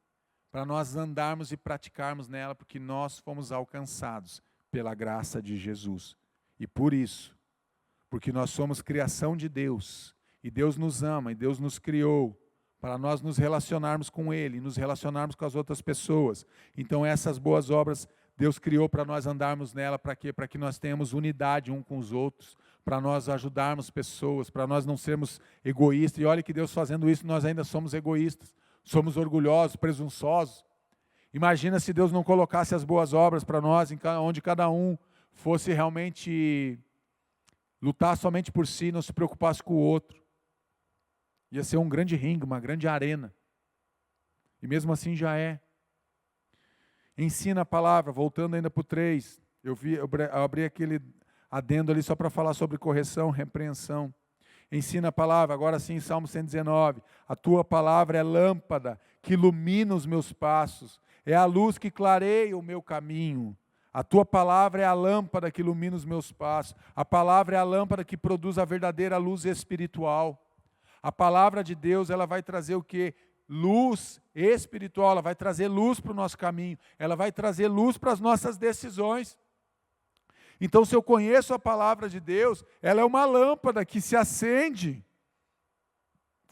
para nós andarmos e praticarmos nela, porque nós fomos alcançados pela graça de Jesus. E por isso, porque nós somos criação de Deus, e Deus nos ama, e Deus nos criou para nós nos relacionarmos com Ele, nos relacionarmos com as outras pessoas. Então essas boas obras Deus criou para nós andarmos nela, para quê? Para que nós tenhamos unidade um com os outros, para nós ajudarmos pessoas, para nós não sermos egoístas. E olha que Deus fazendo isso, nós ainda somos egoístas, somos orgulhosos, presunçosos. Imagina se Deus não colocasse as boas obras para nós, onde cada um fosse realmente lutar somente por si, não se preocupasse com o outro. Ia ser um grande ringue, uma grande arena. E mesmo assim já é. Ensina a palavra, voltando ainda para o 3. Eu abri aquele adendo ali só para falar sobre correção, repreensão. Ensina a palavra, agora sim, Salmo 119. A tua palavra é lâmpada que ilumina os meus passos, é a luz que clareia o meu caminho. A tua palavra é a lâmpada que ilumina os meus passos. A palavra é a lâmpada que produz a verdadeira luz espiritual. A palavra de Deus, ela vai trazer o quê? Luz espiritual, ela vai trazer luz para o nosso caminho, ela vai trazer luz para as nossas decisões. Então, se eu conheço a palavra de Deus, ela é uma lâmpada que se acende.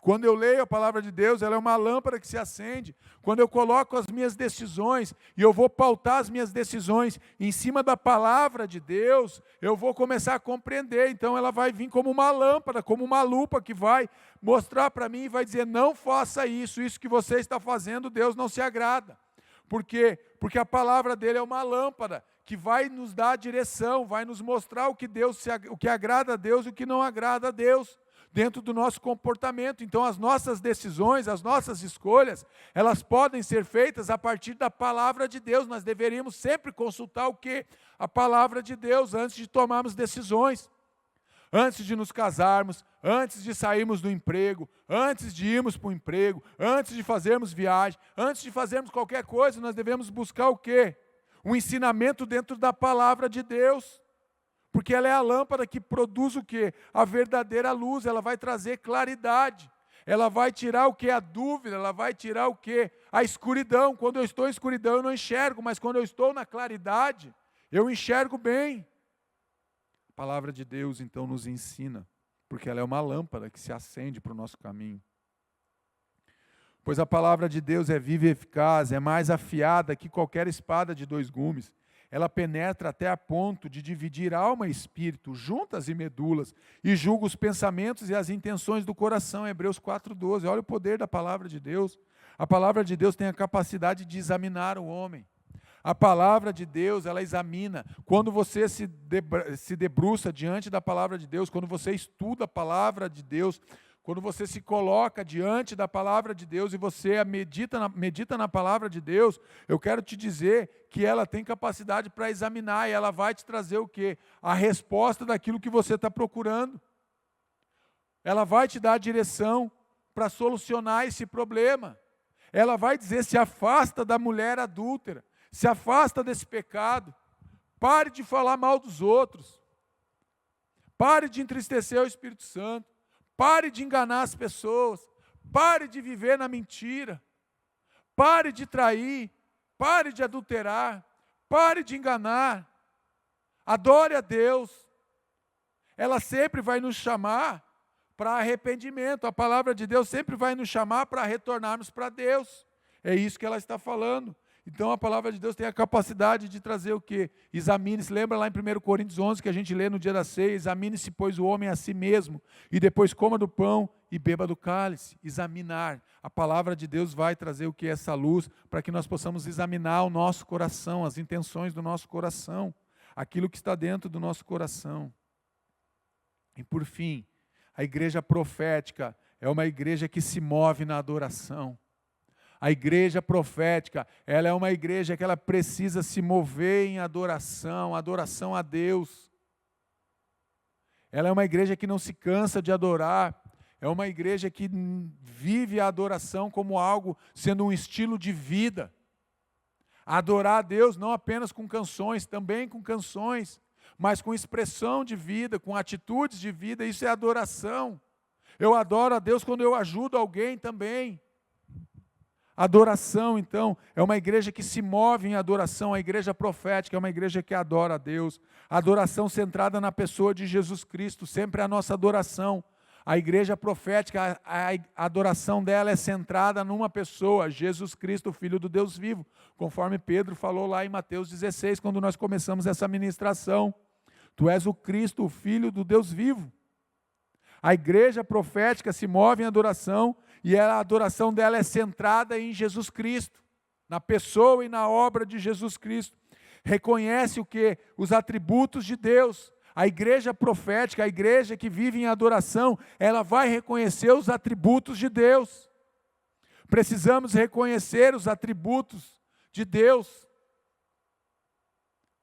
Quando eu leio a palavra de Deus, ela é uma lâmpada que se acende. Quando eu coloco as minhas decisões, e eu vou pautar as minhas decisões em cima da palavra de Deus, eu vou começar a compreender. Então ela vai vir como uma lâmpada, como uma lupa que vai mostrar para mim e vai dizer, não faça isso, isso que você está fazendo, Deus não se agrada. Por quê? Porque a palavra dele é uma lâmpada que vai nos dar direção, vai nos mostrar o que agrada a Deus e o que não agrada a Deus, dentro do nosso comportamento. Então as nossas decisões, as nossas escolhas, elas podem ser feitas a partir da palavra de Deus. Nós deveríamos sempre consultar o quê? A palavra de Deus antes de tomarmos decisões. Antes de nos casarmos, antes de sairmos do emprego, antes de irmos para o emprego, antes de fazermos viagem, antes de fazermos qualquer coisa, nós devemos buscar o quê? Um ensinamento dentro da palavra de Deus. Porque ela é a lâmpada que produz o quê? A verdadeira luz, ela vai trazer claridade. Ela vai tirar o quê? A dúvida, ela vai tirar o quê? A escuridão. Quando eu estou em escuridão eu não enxergo, mas quando eu estou na claridade, eu enxergo bem. A palavra de Deus então nos ensina, porque ela é uma lâmpada que se acende para o nosso caminho. Pois a palavra de Deus é viva e eficaz, é mais afiada que qualquer espada de 2 gumes. Ela penetra até a ponto de dividir alma e espírito, juntas e medulas, e julga os pensamentos e as intenções do coração. Hebreus 4,12. Olha o poder da palavra de Deus. A palavra de Deus tem a capacidade de examinar o homem. A palavra de Deus, ela examina. Quando você se debruça diante da palavra de Deus, quando você estuda a palavra de Deus, quando você se coloca diante da palavra de Deus e você medita na palavra de Deus, eu quero te dizer que ela tem capacidade para examinar e ela vai te trazer o quê? A resposta daquilo que você está procurando. Ela vai te dar a direção para solucionar esse problema. Ela vai dizer, se afasta da mulher adúltera, se afasta desse pecado, pare de falar mal dos outros, pare de entristecer o Espírito Santo, pare de enganar as pessoas, pare de viver na mentira, pare de trair, pare de adulterar, pare de enganar, adore a Deus. Ela sempre vai nos chamar para arrependimento, a palavra de Deus sempre vai nos chamar para retornarmos para Deus, é isso que ela está falando. Então a palavra de Deus tem a capacidade de trazer o quê? Examine-se, lembra lá em 1 Coríntios 11 que a gente lê no dia da ceia, examine-se pois o homem a si mesmo, e depois coma do pão e beba do cálice. Examinar, a palavra de Deus vai trazer o que? Essa luz, para que nós possamos examinar o nosso coração, as intenções do nosso coração, aquilo que está dentro do nosso coração. E por fim, a igreja profética é uma igreja que se move na adoração. A igreja profética, ela é uma igreja que ela precisa se mover em adoração, adoração a Deus. Ela é uma igreja que não se cansa de adorar, é uma igreja que vive a adoração como algo, sendo um estilo de vida. Adorar a Deus não apenas com canções, também com canções, mas com expressão de vida, com atitudes de vida, isso é adoração. Eu adoro a Deus quando eu ajudo alguém também. Adoração, então, é uma igreja que se move em adoração, a igreja profética é uma igreja que adora a Deus, a adoração centrada na pessoa de Jesus Cristo, sempre a nossa adoração, A igreja profética, a adoração dela é centrada numa pessoa, Jesus Cristo, Filho do Deus vivo, conforme Pedro falou lá em Mateus 16, quando nós começamos essa ministração. Tu és o Cristo, o Filho do Deus vivo. A igreja profética se move em adoração e a adoração dela é centrada em Jesus Cristo, na pessoa e na obra de Jesus Cristo. Reconhece o que? Os atributos de Deus. A igreja profética, a igreja que vive em adoração, ela vai reconhecer os atributos de Deus. Precisamos reconhecer os atributos de Deus.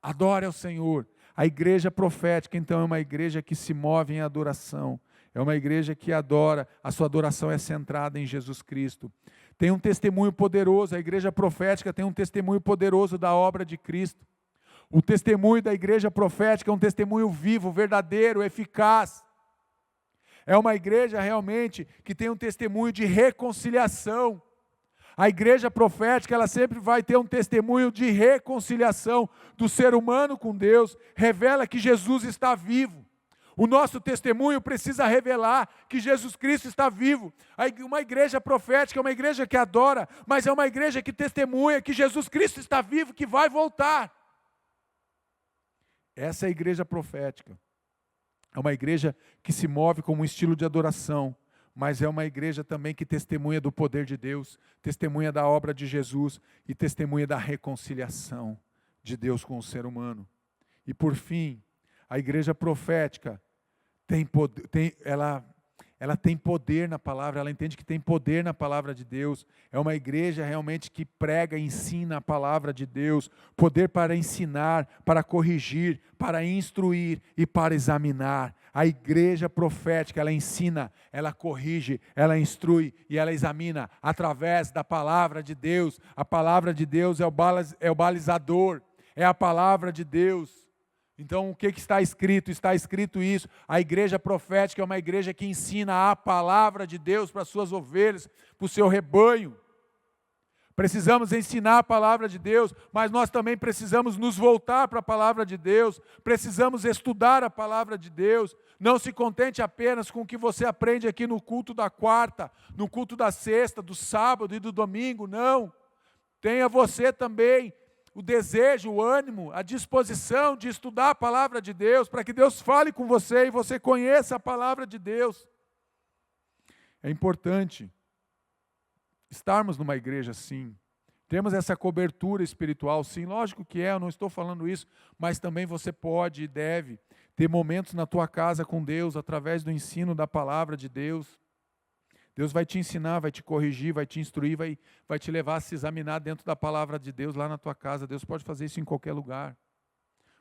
Adore ao Senhor. A igreja profética, então, é uma igreja que se move em adoração. É uma igreja que adora, a sua adoração é centrada em Jesus Cristo. Tem um testemunho poderoso, a igreja profética tem um testemunho poderoso da obra de Cristo. O testemunho da igreja profética é um testemunho vivo, verdadeiro, eficaz. É uma igreja realmente que tem um testemunho de reconciliação. A igreja profética, ela sempre vai ter um testemunho de reconciliação do ser humano com Deus, revela que Jesus está vivo. O nosso testemunho precisa revelar que Jesus Cristo está vivo. Uma igreja profética é uma igreja que adora, mas é uma igreja que testemunha que Jesus Cristo está vivo, que vai voltar. Essa é a igreja profética. É uma igreja que se move com um estilo de adoração, mas é uma igreja também que testemunha do poder de Deus, testemunha da obra de Jesus e testemunha da reconciliação de Deus com o ser humano. E por fim, a igreja profética ela tem poder na palavra, ela entende que tem poder na palavra de Deus. É uma igreja realmente que prega e ensina a palavra de Deus, poder para ensinar, para corrigir, para instruir e para examinar. A igreja profética, ela ensina, ela corrige, ela instrui e ela examina através da palavra de Deus. A palavra de Deus é o balizador, é a palavra de Deus. Então, o que está escrito? Está escrito isso. A igreja profética é uma igreja que ensina a palavra de Deus para as suas ovelhas, para o seu rebanho. Precisamos ensinar a palavra de Deus, mas nós também precisamos nos voltar para a palavra de Deus, precisamos estudar a palavra de Deus. Não se contente apenas com o que você aprende aqui no culto da quarta, no culto da sexta, do sábado e do domingo, não. Tenha você também o desejo, o ânimo, a disposição de estudar a palavra de Deus, para que Deus fale com você e você conheça a palavra de Deus. É importante estarmos numa igreja assim, temos essa cobertura espiritual sim, lógico que eu não estou falando isso, mas também você pode e deve ter momentos na tua casa com Deus, através do ensino da palavra de Deus. Deus vai te ensinar, vai te corrigir, vai te instruir, vai te levar a se examinar dentro da palavra de Deus lá na tua casa. Deus pode fazer isso em qualquer lugar,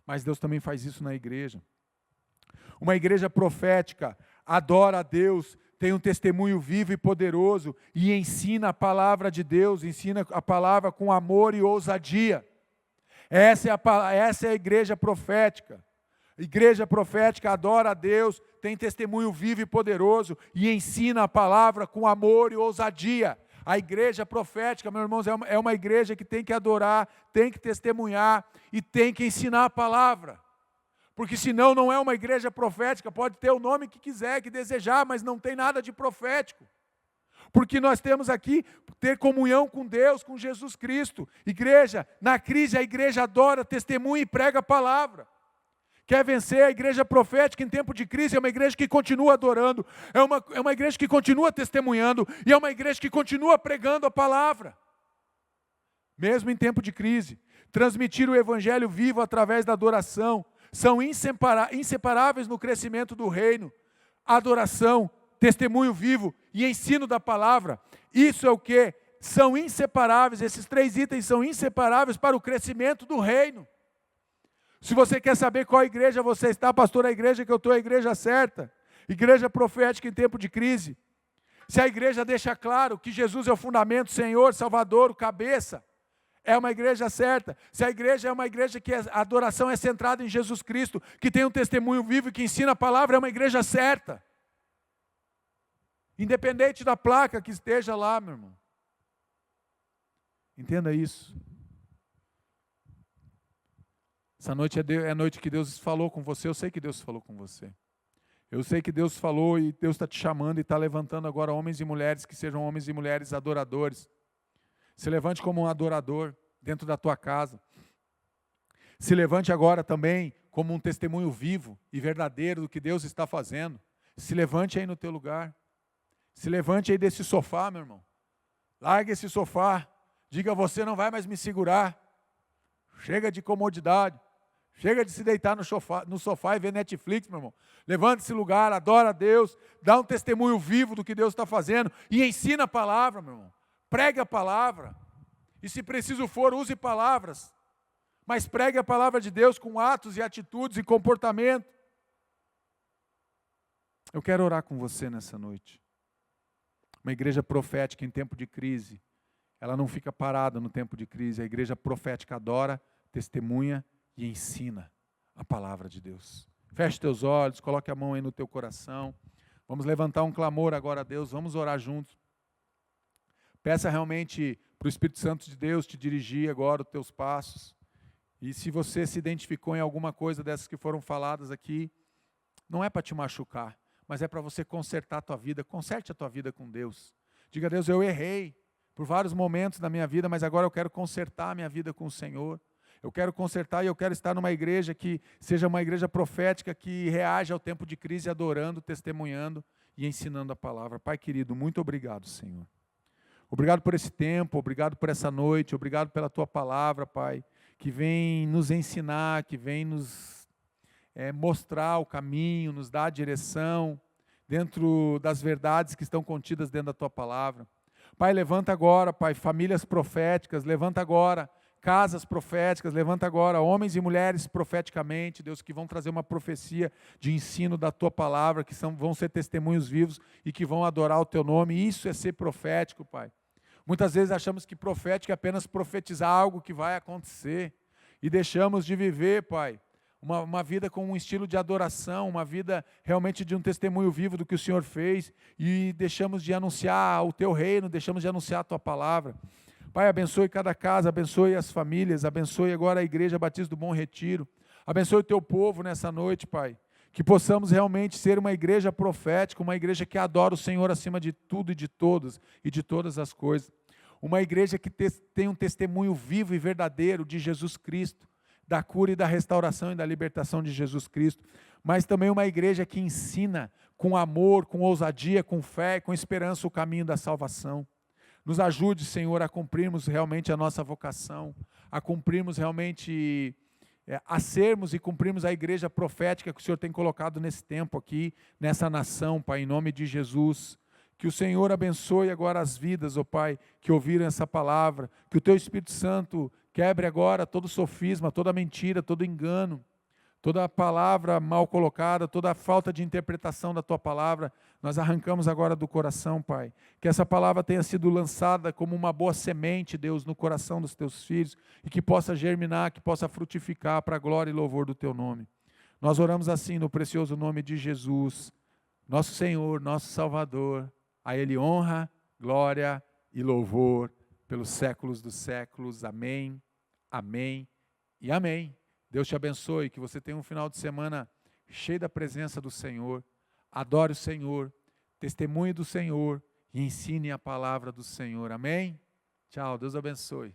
mas Deus também faz isso na igreja. Uma igreja profética adora a Deus, tem um testemunho vivo e poderoso e ensina a palavra de Deus, ensina a palavra com amor e ousadia. Essa é a igreja profética. Igreja profética adora a Deus, tem testemunho vivo e poderoso e ensina a palavra com amor e ousadia. A igreja profética, meus irmãos, é uma igreja que tem que adorar, tem que testemunhar e tem que ensinar a palavra. Porque senão não é uma igreja profética, pode ter o nome que quiser, que desejar, mas não tem nada de profético. Porque nós temos aqui ter comunhão com Deus, com Jesus Cristo. Igreja, na crise a igreja adora, testemunha e prega a palavra. Quer vencer a igreja profética em tempo de crise? É uma igreja que continua adorando, é uma igreja que continua testemunhando, e é uma igreja que continua pregando a palavra. Mesmo em tempo de crise, transmitir o evangelho vivo através da adoração, são inseparáveis no crescimento do reino. Adoração, testemunho vivo e ensino da palavra, isso é o que? São inseparáveis, esses 3 itens são inseparáveis para o crescimento do reino. Se você quer saber qual igreja você está, pastor, a igreja que eu estou é a igreja certa, igreja profética em tempo de crise. Se a igreja deixa claro que Jesus é o fundamento, Senhor, Salvador, o cabeça, é uma igreja certa. Se a igreja é uma igreja que a adoração é centrada em Jesus Cristo, que tem um testemunho vivo e que ensina a palavra, é uma igreja certa. Independente da placa que esteja lá, meu irmão. Entenda isso. Essa noite é a noite que Deus falou com você, eu sei que Deus falou com você. Eu sei que Deus falou e Deus está te chamando e está levantando agora homens e mulheres que sejam homens e mulheres adoradores. Se levante como um adorador dentro da tua casa. Se levante agora também como um testemunho vivo e verdadeiro do que Deus está fazendo. Se levante aí no teu lugar. Se levante aí desse sofá, meu irmão. Largue esse sofá. Diga, você não vai mais me segurar. Chega de comodidade. Chega de se deitar no sofá e ver Netflix, meu irmão. Levante esse lugar, adora a Deus, dá um testemunho vivo do que Deus está fazendo e ensina a palavra, meu irmão. Pregue a palavra. E se preciso for, use palavras. Mas pregue a palavra de Deus com atos e atitudes e comportamento. Eu quero orar com você nessa noite. Uma igreja profética em tempo de crise, ela não fica parada no tempo de crise. A igreja profética adora, testemunha e ensina a palavra de Deus. Feche teus olhos, coloque a mão aí no teu coração. Vamos levantar um clamor agora a Deus, vamos orar juntos. Peça realmente para o Espírito Santo de Deus te dirigir agora os teus passos. E se você se identificou em alguma coisa dessas que foram faladas aqui, não é para te machucar, mas é para você consertar a tua vida. Conserte a tua vida com Deus. Diga a Deus, eu errei por vários momentos da minha vida, mas agora eu quero consertar a minha vida com o Senhor. Eu quero consertar e eu quero estar numa igreja que seja uma igreja profética, que reaja ao tempo de crise, adorando, testemunhando e ensinando a palavra. Pai querido, muito obrigado, Senhor. Obrigado por esse tempo, obrigado por essa noite, obrigado pela Tua palavra, Pai, que vem nos ensinar, que vem nos mostrar o caminho, nos dar a direção, dentro das verdades que estão contidas dentro da Tua palavra. Pai, levanta agora, Pai, famílias proféticas, levanta agora casas proféticas, levanta agora homens e mulheres profeticamente, Deus, que vão trazer uma profecia de ensino da Tua palavra, que vão ser testemunhos vivos e que vão adorar o Teu nome. Isso é ser profético, Pai. Muitas vezes achamos que profético é apenas profetizar algo que vai acontecer e deixamos de viver, Pai, uma vida com um estilo de adoração, uma vida realmente de um testemunho vivo do que o Senhor fez e deixamos de anunciar o Teu reino, deixamos de anunciar a Tua palavra. Pai, abençoe cada casa, abençoe as famílias, abençoe agora a Igreja Batista do Bom Retiro, abençoe o Teu povo nessa noite, Pai, que possamos realmente ser uma igreja profética, uma igreja que adora o Senhor acima de tudo e de todos e de todas as coisas, uma igreja que tem um testemunho vivo e verdadeiro de Jesus Cristo, da cura e da restauração e da libertação de Jesus Cristo, mas também uma igreja que ensina com amor, com ousadia, com fé, com esperança o caminho da salvação. Nos ajude, Senhor, a cumprirmos realmente a nossa vocação, a cumprirmos realmente, a sermos e cumprirmos a igreja profética que o Senhor tem colocado nesse tempo aqui, nessa nação, Pai, em nome de Jesus. Que o Senhor abençoe agora as vidas, ó Pai, que ouviram essa palavra, que o Teu Espírito Santo quebre agora todo sofisma, toda mentira, todo engano, toda palavra mal colocada, toda falta de interpretação da Tua palavra, nós arrancamos agora do coração, Pai. Que essa palavra tenha sido lançada como uma boa semente, Deus, no coração dos Teus filhos, e que possa germinar, que possa frutificar para a glória e louvor do Teu nome. Nós oramos assim no precioso nome de Jesus, nosso Senhor, nosso Salvador. A Ele honra, glória e louvor pelos séculos dos séculos. Amém, amém e amém. Deus te abençoe, que você tenha um final de semana cheio da presença do Senhor. Adore o Senhor, testemunhe do Senhor e ensine a palavra do Senhor. Amém? Tchau, Deus abençoe.